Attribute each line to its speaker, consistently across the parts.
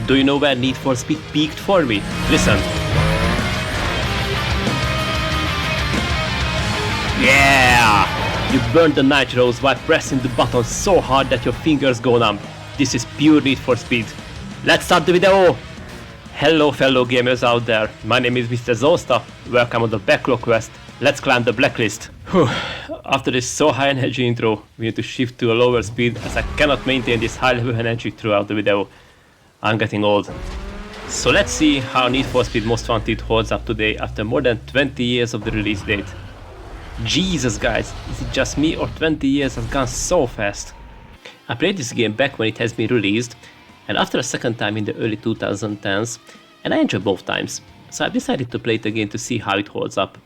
Speaker 1: Do you know where Need for Speed peaked for me? Listen. Yeah! You burned the nitros while pressing the button so hard that your fingers go numb. This is pure Need for Speed. Let's start the video! Hello fellow gamers out there, my name is Mr. Zosta, welcome on the backlog quest. Let's climb the blacklist. Whew. After this so high energy intro, we need to shift to a lower speed as I cannot maintain this high level energy throughout the video. I'm getting old. So let's see how Need for Speed Most Wanted holds up today after more than 20 years of the release date. Jesus guys, is it just me or 20 years has gone so fast? I played this game back when it has been released, and after a second time in the early 2010s, and I enjoyed both times, so I decided to play it again to see how it holds up.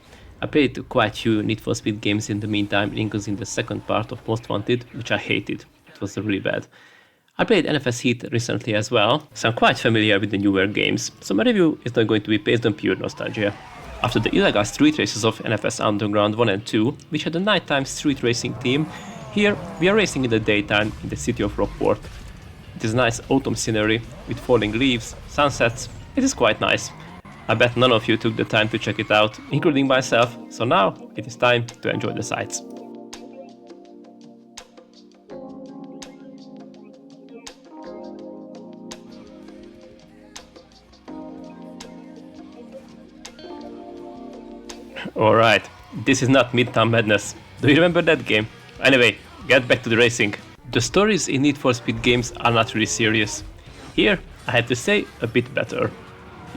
Speaker 1: I played quite a few Need for Speed games in the meantime, including the second part of Most Wanted, which I hated. It was really bad. I played NFS Heat recently as well, so I'm quite familiar with the newer games, so my review is not going to be based on pure nostalgia. After the illegal street races of NFS Underground 1 and 2, which had a nighttime street racing theme, here we are racing in the daytime in the city of Rockport. It is nice autumn scenery with falling leaves, sunsets. It is quite nice. I bet none of you took the time to check it out, including myself, so now it is time to enjoy the sights. Alright, this is not Midtown Madness. Do you remember that game? Anyway, get back to the racing. The stories in Need for Speed games are not really serious. Here, I have to say, a bit better.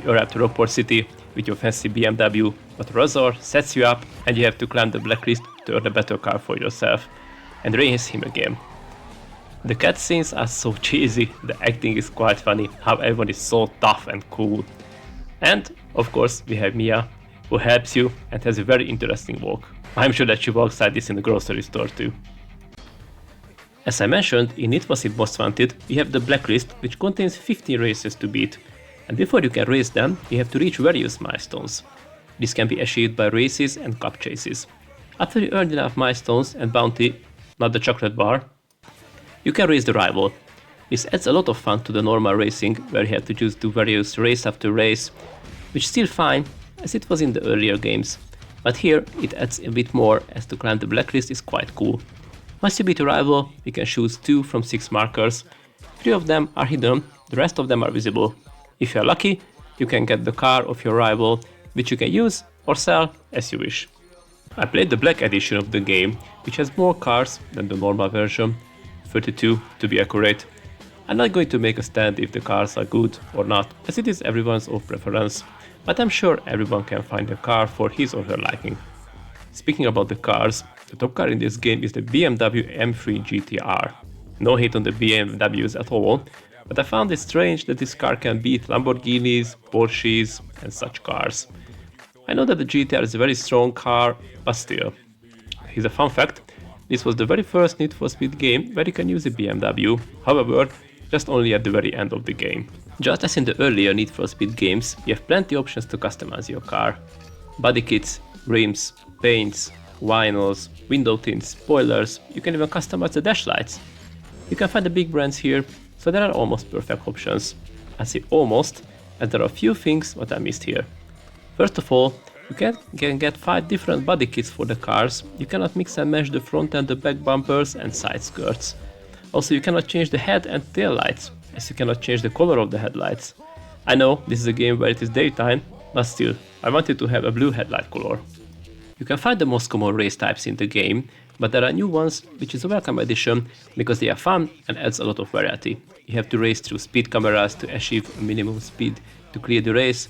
Speaker 1: You arrive to Rockport City with your fancy BMW, but Razor sets you up and you have to climb the blacklist to earn a better car for yourself and race him again. The cutscenes are so cheesy, the acting is quite funny, how everyone is so tough and cool. And, of course, we have Mia, who helps you and has a very interesting walk. I'm sure that she walks like this in the grocery store too. As I mentioned, in Need for Speed Most Wanted, we have the blacklist, which contains 15 races to beat, and before you can race them, you have to reach various milestones. This can be achieved by races and cup chases. After you earn enough milestones and bounty, not the chocolate bar, you can race the rival. This adds a lot of fun to the normal racing, where you have to just do various race after race, which is still fine, as it was in the earlier games. But here, it adds a bit more, as to climb the blacklist is quite cool. Once you beat a rival, you can choose 2 from 6 markers. 3 of them are hidden, the rest of them are visible. If you are lucky, you can get the car of your rival, which you can use or sell as you wish. I played the black edition of the game, which has more cars than the normal version, 32 to be accurate. I'm not going to make a stand if the cars are good or not, as it is everyone's own preference, but I'm sure everyone can find a car for his or her liking. Speaking about the cars, the top car in this game is the BMW M3 GTR. No hate on the BMWs at all, but I found it strange that this car can beat Lamborghinis, Porsches and such cars. I know that the GTR is a very strong car, but still. Here's a fun fact, this was the very first Need for Speed game where you can use a BMW, however, just only at the very end of the game. Just as in the earlier Need for Speed games, you have plenty of options to customize your car. Body kits, rims, paints, vinyls, window tints, spoilers, you can even customize the dash lights. You can find the big brands here, so there are almost perfect options. I say almost, as there are a few things what I missed here. First of all, you can get 5 different body kits for the cars. You cannot mix and match the front and the back bumpers and side skirts. Also, you cannot change the head and tail lights, as you cannot change the color of the headlights. I know this is a game where it is daytime, but still, I wanted to have a blue headlight color. You can find the most common race types in the game, but there are new ones, which is a welcome addition because they are fun and adds a lot of variety. You have to race through speed cameras to achieve a minimum speed to clear the race,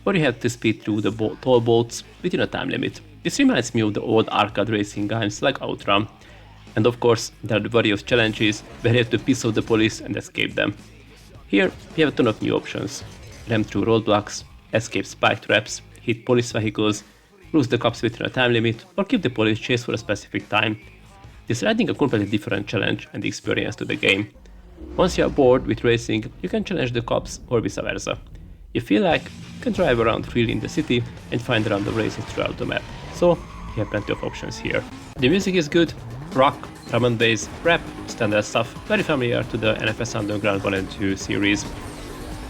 Speaker 1: or you have to speed through the toll boats within a time limit. This reminds me of the old arcade racing games like Outrun. And of course, there are the various challenges where you have to piss off the police and escape them. Here, we have a ton of new options. Ram through roadblocks, escape spike traps, hit police vehicles, lose the cops within a time limit, or keep the police chase for a specific time. This is adding a completely different challenge and experience to the game. Once you are bored with racing, you can challenge the cops or vice versa. If you feel like, you can drive around freely in the city and find random races throughout the map. So, you have plenty of options here. The music is good, rock, drum and bass, rap, standard stuff, very familiar to the NFS Underground 1 and 2 series.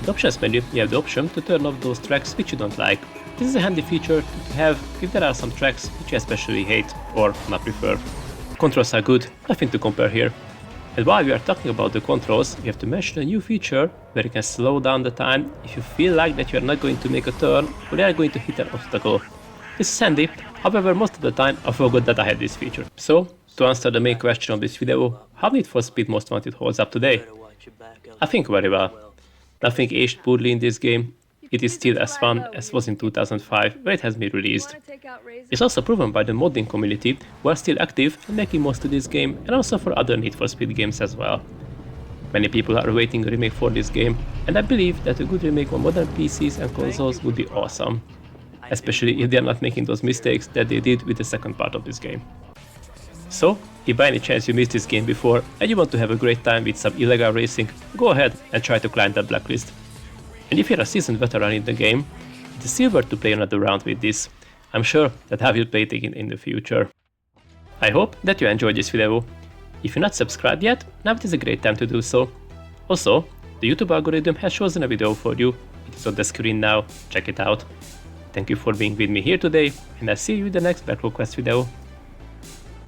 Speaker 1: In the options menu, you have the option to turn off those tracks which you don't like. This is a handy feature to have if there are some tracks which you especially hate or not prefer. Controls are good, nothing to compare here. And while we are talking about the controls, we have to mention a new feature where you can slow down the time if you feel like that you are not going to make a turn or you are going to hit an obstacle. This is handy, however most of the time I forgot that I had this feature. So, to answer the main question of this video, how Need for Speed Most Wanted holds up today? I think very well. Nothing aged poorly in this game. It is still as fun as was in 2005 when it has been released. It's also proven by the modding community who are still active and making mods to this game and also for other Need for Speed games as well. Many people are awaiting a remake for this game, and I believe that a good remake on modern PCs and consoles would be awesome. Especially if they are not making those mistakes that they did with the second part of this game. So, if by any chance you missed this game before and you want to have a great time with some illegal racing, go ahead and try to climb that blacklist. And if you're a seasoned veteran in the game, it is still worth to play another round with this. I'm sure that I will play it again in the future. I hope that you enjoyed this video. If you're not subscribed yet, now it is a great time to do so. Also, the YouTube algorithm has chosen a video for you. It is on the screen now, check it out. Thank you for being with me here today, and I'll see you in the next Backlog Quest video.